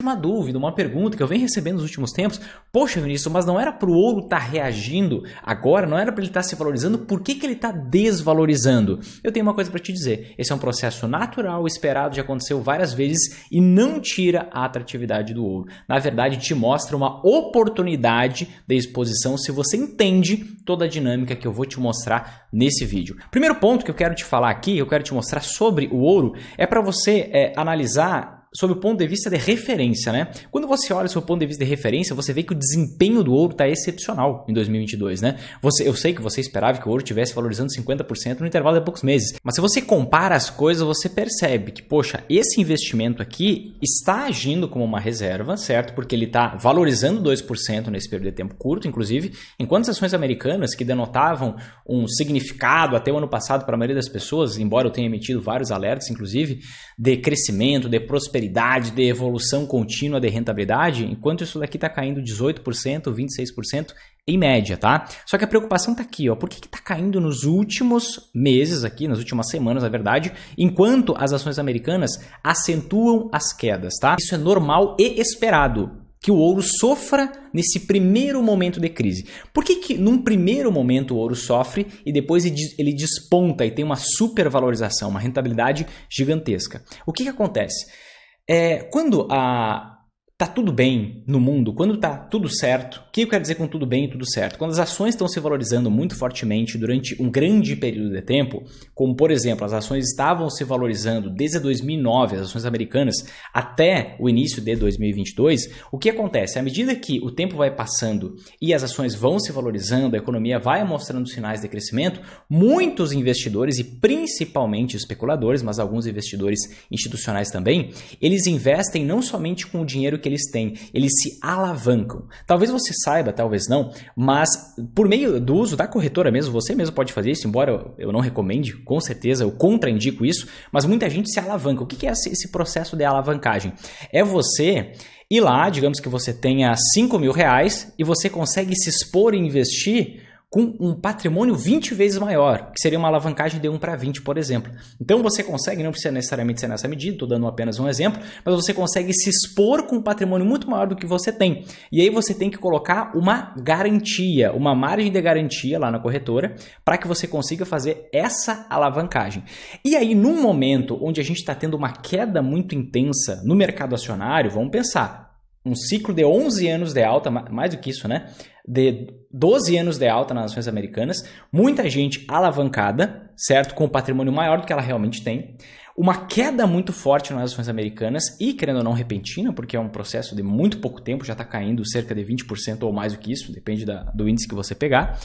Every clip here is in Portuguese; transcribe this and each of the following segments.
Uma dúvida, uma pergunta que eu venho recebendo nos últimos tempos: poxa, Vinícius, mas não era para o ouro estar reagindo agora, não era para ele estar se valorizando, por que ele está desvalorizando? Eu tenho uma coisa para te dizer: esse é um processo natural, esperado, já aconteceu várias vezes e não tira a atratividade do ouro. Na verdade, te mostra uma oportunidade de exposição se você entende toda a dinâmica que eu vou te mostrar nesse vídeo. Primeiro ponto que eu quero te falar aqui, eu quero te mostrar sobre o ouro, é para você analisar sob o ponto de vista de referência, né? Quando você olha sob o ponto de vista de referência, você vê que o desempenho do ouro está excepcional em 2022, né? Eu sei que você esperava que o ouro estivesse valorizando 50% no intervalo de poucos meses, mas se você compara as coisas, você percebe que, poxa, esse investimento aqui está agindo como uma reserva, certo? Porque ele está valorizando 2% nesse período de tempo curto, inclusive, enquanto as ações americanas, que denotavam um significado até o ano passado para a maioria das pessoas, embora eu tenha emitido vários alertas, inclusive, de crescimento, de prosperidade, de evolução contínua de rentabilidade, enquanto isso daqui está caindo 18%, 26% em média, tá? Só que a preocupação está aqui, ó. Por que está caindo nos últimos meses aqui, nas últimas semanas, na verdade, enquanto as ações americanas acentuam as quedas, tá? Isso é normal e esperado, que o ouro sofra nesse primeiro momento de crise. Por que num primeiro momento o ouro sofre e depois ele desponta e tem uma supervalorização, uma rentabilidade gigantesca? O que acontece? Quando tá tudo bem no mundo, quando tá tudo certo, o que eu quero dizer com tudo bem e tudo certo? Quando as ações estão se valorizando muito fortemente durante um grande período de tempo, como por exemplo, as ações estavam se valorizando desde 2009, as ações americanas, até o início de 2022, o que acontece? À medida que o tempo vai passando e as ações vão se valorizando, a economia vai mostrando sinais de crescimento, muitos investidores e principalmente especuladores, mas alguns investidores institucionais também, eles investem não somente com o dinheiro que eles têm, eles se alavancam. Talvez você saiba, talvez não, mas por meio do uso da corretora mesmo, você mesmo pode fazer isso, embora eu não recomende, com certeza eu contraindico isso, mas muita gente se alavanca. O que é esse processo de alavancagem? É você ir lá, digamos que você tenha R$5.000 e você consegue se expor e investir com um patrimônio 20 vezes maior, que seria uma alavancagem de 1 para 20, por exemplo. Então você consegue, não precisa necessariamente ser nessa medida, estou dando apenas um exemplo, mas você consegue se expor com um patrimônio muito maior do que você tem. E aí você tem que colocar uma garantia, uma margem de garantia lá na corretora, para que você consiga fazer essa alavancagem. E aí, num momento onde a gente está tendo uma queda muito intensa no mercado acionário, vamos pensar, um ciclo de 11 anos de alta, mais do que isso, né? De 12 anos de alta nas ações americanas, muita gente alavancada, certo? Com um patrimônio maior do que ela realmente tem, uma queda muito forte nas ações americanas e, querendo ou não, repentina, porque é um processo de muito pouco tempo, já está caindo cerca de 20% ou mais do que isso, depende do índice que você pegar.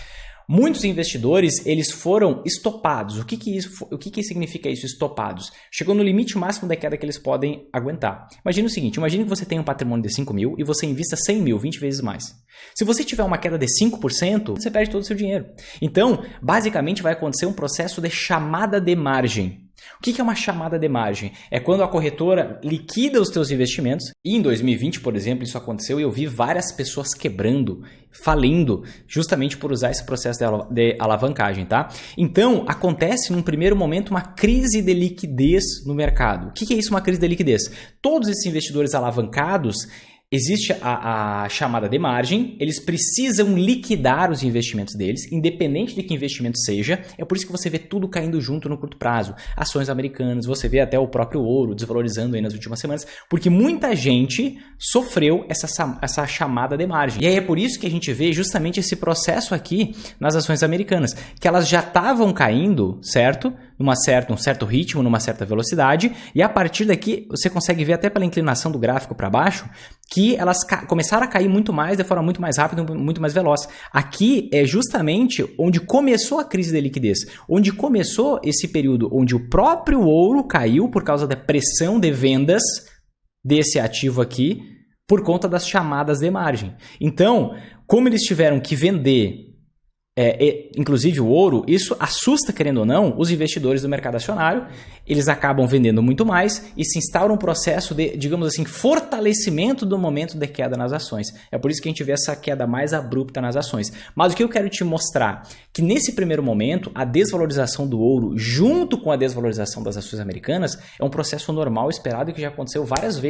Muitos investidores, eles foram estopados. O que significa isso, estopados? Chegou no limite máximo da queda que eles podem aguentar. Imagina o seguinte, imagine que você tem um patrimônio de 5 mil e você invista 100 mil, 20 vezes mais. Se você tiver uma queda de 5%, você perde todo o seu dinheiro. Então, basicamente vai acontecer um processo de chamada de margem. O que é uma chamada de margem? É quando a corretora liquida os teus investimentos, e em 2020, por exemplo, isso aconteceu e eu vi várias pessoas quebrando, falindo, justamente por usar esse processo de alavancagem, tá? Então, acontece num primeiro momento uma crise de liquidez no mercado. O que é isso, uma crise de liquidez? Todos esses investidores alavancados, existe a chamada de margem, eles precisam liquidar os investimentos deles, independente de que investimento seja. É por isso que você vê tudo caindo junto no curto prazo. Ações americanas, você vê até o próprio ouro desvalorizando aí nas últimas semanas, porque muita gente sofreu essa chamada de margem. E aí é por isso que a gente vê justamente esse processo aqui nas ações americanas, que elas já estavam caindo, certo? Um certo ritmo, numa certa velocidade, e a partir daqui você consegue ver até pela inclinação do gráfico para baixo que elas começaram a cair muito mais, de forma muito mais rápida, muito mais veloz. Aqui é justamente onde começou a crise de liquidez, onde começou esse período onde o próprio ouro caiu por causa da pressão de vendas desse ativo aqui, por conta das chamadas de margem. Então, como eles tiveram que vender inclusive o ouro, isso assusta, querendo ou não, os investidores do mercado acionário. Eles acabam vendendo muito mais e se instaura um processo de, digamos assim, fortalecimento do momento de queda nas ações. É por isso que a gente vê essa queda mais abrupta nas ações. Mas o que eu quero te mostrar, que nesse primeiro momento, a desvalorização do ouro junto com a desvalorização das ações americanas é um processo normal, esperado e que já aconteceu várias vezes